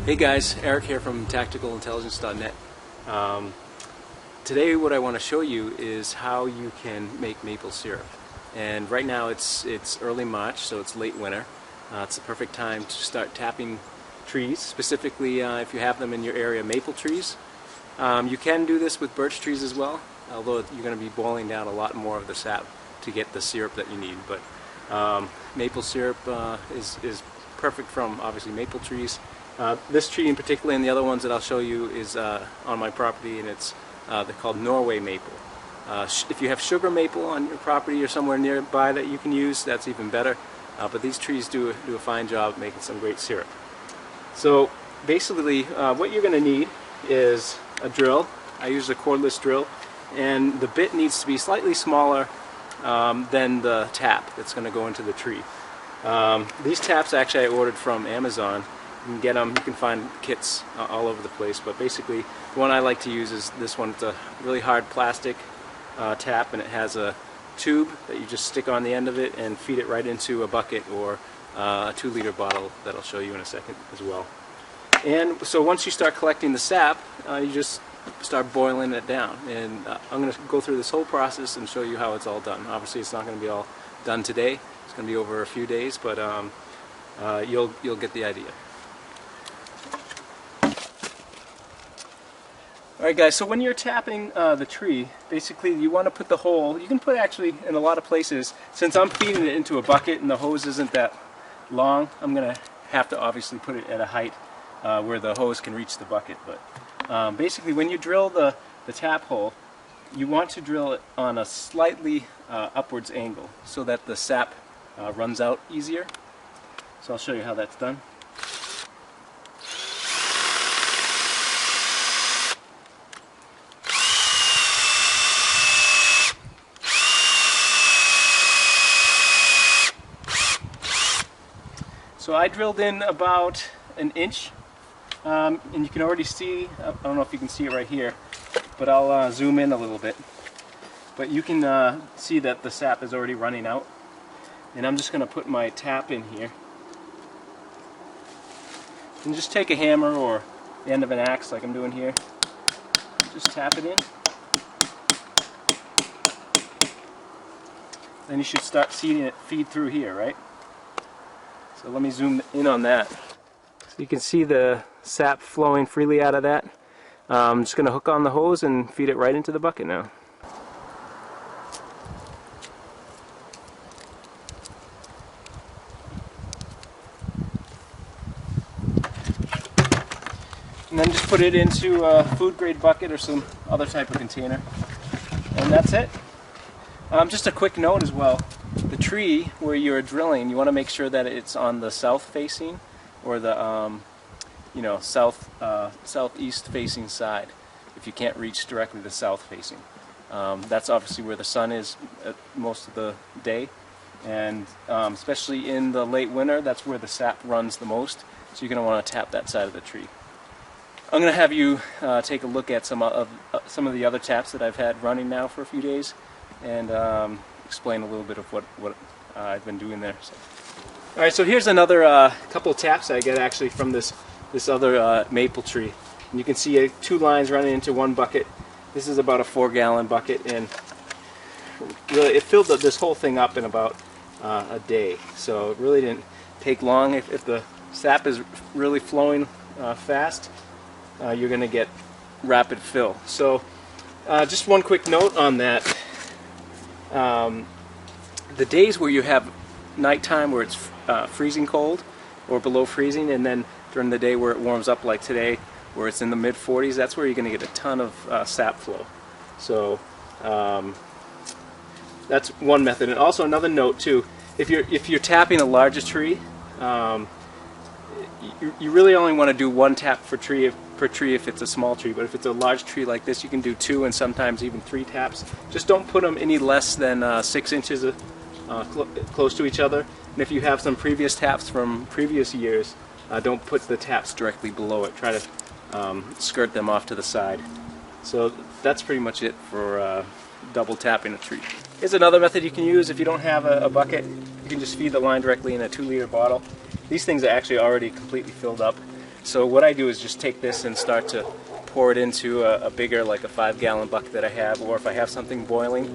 Hey guys, Eric here from TacticalIntelligence.net. Today what I want to show you is how you can make maple syrup. And right now it's early March, so it's late winter. It's the perfect time to start tapping trees, specifically if you have them in your area, maple trees. You can do this with birch trees as well, although you're going to be boiling down a lot more of the sap to get the syrup that you need. But maple syrup is perfect from obviously maple trees. This tree in particular and the other ones that I'll show you is on my property, and they're called Norway maple. If you have sugar maple on your property or somewhere nearby that you can use, that's even better. But these trees do a fine job making some great syrup. So basically what you're going to need is a drill. I use a cordless drill, and the bit needs to be slightly smaller than the tap that's going to go into the tree. These taps actually I ordered from Amazon. You can get them, you can find kits all over the place, but basically the one I like to use is this one. It's a really hard plastic tap, and it has a tube that you just stick on the end of it and feed it right into a bucket or a 2-liter bottle that I'll show you in a second as well. And so once you start collecting the sap, you just start boiling it down, and I'm going to go through this whole process and show you how it's all done. Obviously it's not going to be all done today, it's going to be over a few days, but you'll get the idea. Alright guys, so when you're tapping the tree, basically you want to put the hole, you can put actually in a lot of places, since I'm feeding it into a bucket and the hose isn't that long, I'm going to have to obviously put it at a height where the hose can reach the bucket. But basically when you drill the tap hole, you want to drill it on a slightly upwards angle so that the sap runs out easier. So I'll show you how that's done. So I drilled in about an inch, and you can already see, I don't know if you can see it right here, but I'll zoom in a little bit. But you can see that the sap is already running out. And I'm just going to put my tap in here. And just take a hammer or the end of an axe like I'm doing here. Just tap it in. Then you should start seeing it feed through here, right? So let me zoom in on that. So you can see the sap flowing freely out of that. I'm just going to hook on the hose and feed it right into the bucket now. And then just put it into a food grade bucket or some other type of container. And that's it. Just a quick note as well. The tree where you're drilling, you want to make sure that it's on the south facing or the southeast facing side if you can't reach directly the south facing. That's obviously where the sun is most of the day, and especially in the late winter, that's where the sap runs the most, so you're going to want to tap that side of the tree. I'm going to have you take a look at some of the other taps that I've had running now for a few days, and explain a little bit of what I've been doing there. So. Alright, so here's another couple of taps I get actually from this other maple tree. And you can see 2 lines running into one bucket. This is about a 4-gallon bucket, and really it filled this whole thing up in about a day. So it really didn't take long. If the sap is really flowing fast, you're going to get rapid fill. So just one quick note on that. The days where you have nighttime where it's freezing cold or below freezing, and then during the day where it warms up like today where it's in the mid-40s, that's where you're going to get a ton of sap flow. So that's one method. And also another note too, if you're tapping a larger tree, you really only want to do 1 tap per tree if it's a small tree, but if it's a large tree like this, you can do 2 and sometimes even 3 taps. Just don't put them any less than 6 inches close to each other. And if you have some previous taps from previous years, don't put the taps directly below it. Try to skirt them off to the side. So that's pretty much it for double tapping a tree. Here's another method you can use if you don't have a bucket. You can just feed the line directly in a 2-liter bottle. These things are actually already completely filled up. So what I do is just take this and start to pour it into a bigger, like a 5-gallon bucket that I have, or if I have something boiling,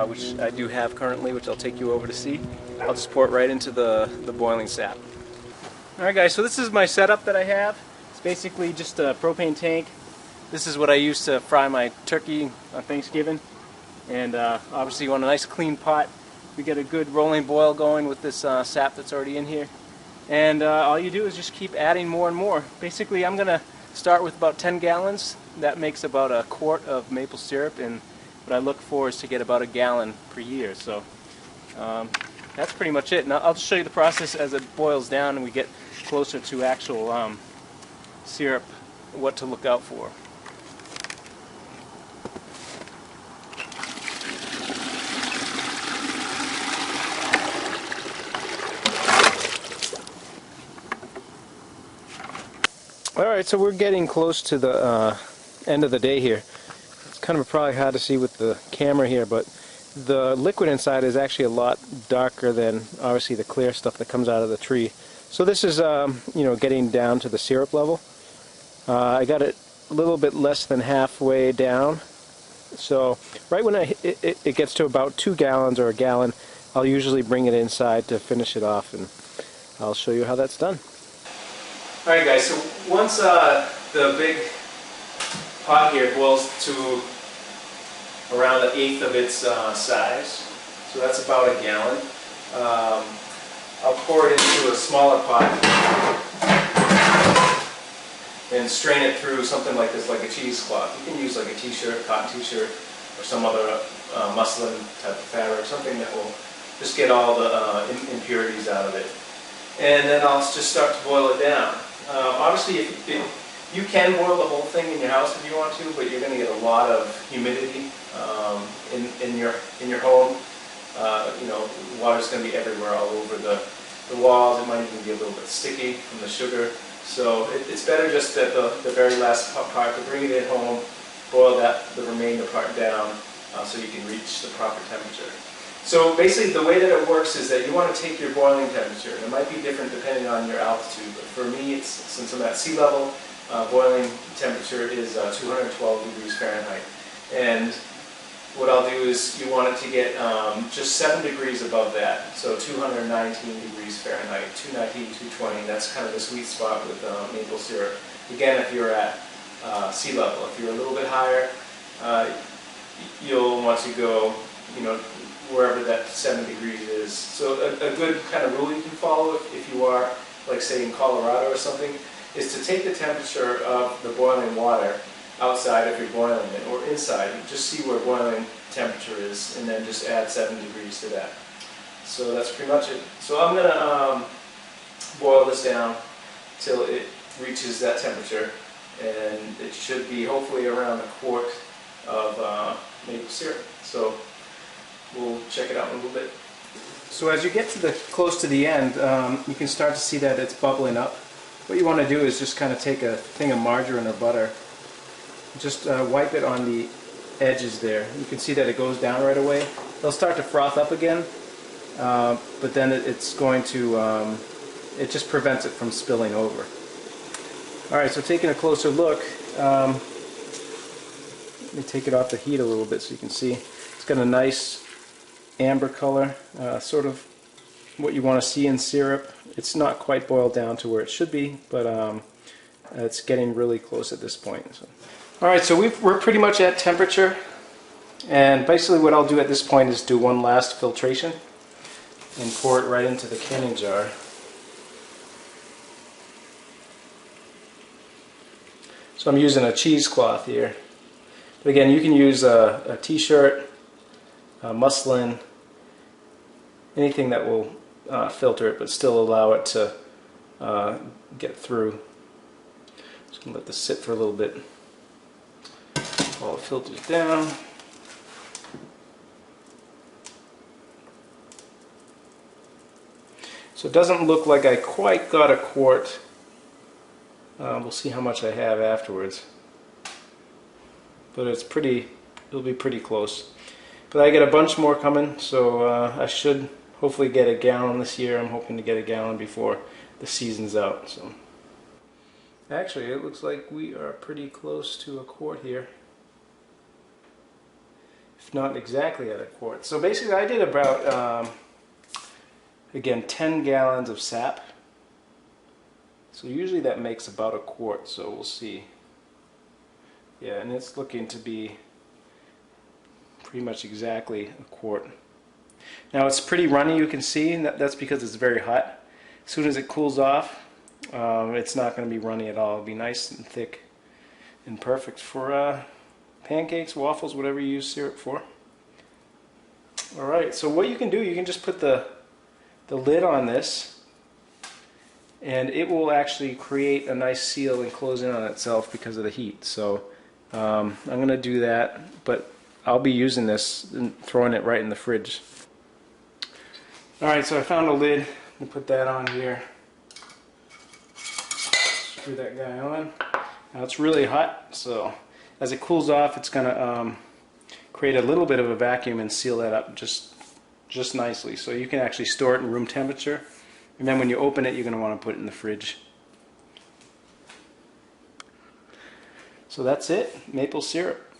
which I do have currently, which I'll take you over to see, I'll just pour it right into the boiling sap. Alright guys, so this is my setup that I have. It's basically just a propane tank. This is what I use to fry my turkey on Thanksgiving. And obviously you want a nice clean pot. We get a good rolling boil going with this sap that's already in here. And all you do is just keep adding more and more. Basically I'm going to start with about 10 gallons. That makes about a quart of maple syrup, and what I look for is to get about a gallon per year. So that's pretty much it. Now I'll just show you the process as it boils down and we get closer to actual syrup, what to look out for. Alright, so we're getting close to the end of the day here. It's kind of probably hard to see with the camera here, but the liquid inside is actually a lot darker than obviously the clear stuff that comes out of the tree. So this is getting down to the syrup level. I got it a little bit less than halfway down. So right when it gets to about 2 gallons or a gallon, I'll usually bring it inside to finish it off, and I'll show you how that's done. Alright guys, so once the big pot here boils to around 1/8 of its size, so that's about a gallon, I'll pour it into a smaller pot and strain it through something like this, like a cheesecloth. You can use like a t-shirt, cotton t-shirt, or some other muslin type of fabric, something that will just get all the impurities out of it. And then I'll just start to boil it down. Obviously, you can boil the whole thing in your house if you want to, but you're going to get a lot of humidity in your home. Water's going to be everywhere, all over the walls. It might even be a little bit sticky from the sugar. So it's better just at the very last part to bring it in home, boil the remainder part down so you can reach the proper temperature. So basically the way that it works is that you want to take your boiling temperature, and it might be different depending on your altitude, but for me, since I'm at sea level, boiling temperature is 212 degrees Fahrenheit. And what I'll do is you want it to get just 7 degrees above that, so 219 degrees Fahrenheit, 219, 220, that's kind of the sweet spot with maple syrup. Again, if you're at sea level. If you're a little bit higher, you'll want to go, wherever that 7 degrees is. So a good kind of rule you can follow if you are, like say in Colorado or something, is to take the temperature of the boiling water outside if you're boiling it, or inside, just see where boiling temperature is, and then just add 7 degrees to that. So that's pretty much it. So I'm going to boil this down till it reaches that temperature, and it should be hopefully around a quart of maple syrup. So we'll check it out in a little bit. So as you get to close to the end, you can start to see that it's bubbling up. What you want to do is just kind of take a thing of margarine or butter, just wipe it on the edges there. You can see that it goes down right away. They'll start to froth up again, but then it's going to, it just prevents it from spilling over. Alright, so taking a closer look, let me take it off the heat a little bit so you can see. It's got a nice amber color, sort of what you want to see in syrup. It's not quite boiled down to where it should be, but it's getting really close at this point. So. Alright, so we're pretty much at temperature, and basically what I'll do at this point is do one last filtration and pour it right into the canning jar. So I'm using a cheesecloth here. But again, you can use a t-shirt, muslin, anything that will filter it but still allow it to get through. Just going to let this sit for a little bit while it filters down. So it doesn't look like I quite got a quart. We'll see how much I have afterwards. But it'll be pretty close. But I get a bunch more coming, so I should hopefully get a gallon this year. I'm hoping to get a gallon before the season's out. So. Actually, it looks like we are pretty close to a quart here. If not exactly at a quart. So basically I did about, again, 10 gallons of sap. So usually that makes about a quart, so we'll see. Yeah, and it's looking to be pretty much exactly a quart. Now it's pretty runny, you can see, and that's because it's very hot. As soon as it cools off, it's not going to be runny at all. It'll be nice and thick and perfect for pancakes, waffles, whatever you use syrup for. Alright, so what you can do, you can just put the lid on this, and it will actually create a nice seal and close in on itself because of the heat. So I'm going to do that, but I'll be using this and throwing it right in the fridge. Alright, so I found a lid. I'm going to put that on here. Screw that guy on. Now it's really hot, so as it cools off, it's going to create a little bit of a vacuum and seal that up just nicely. So you can actually store it in room temperature, and then when you open it, you're going to want to put it in the fridge. So that's it, maple syrup.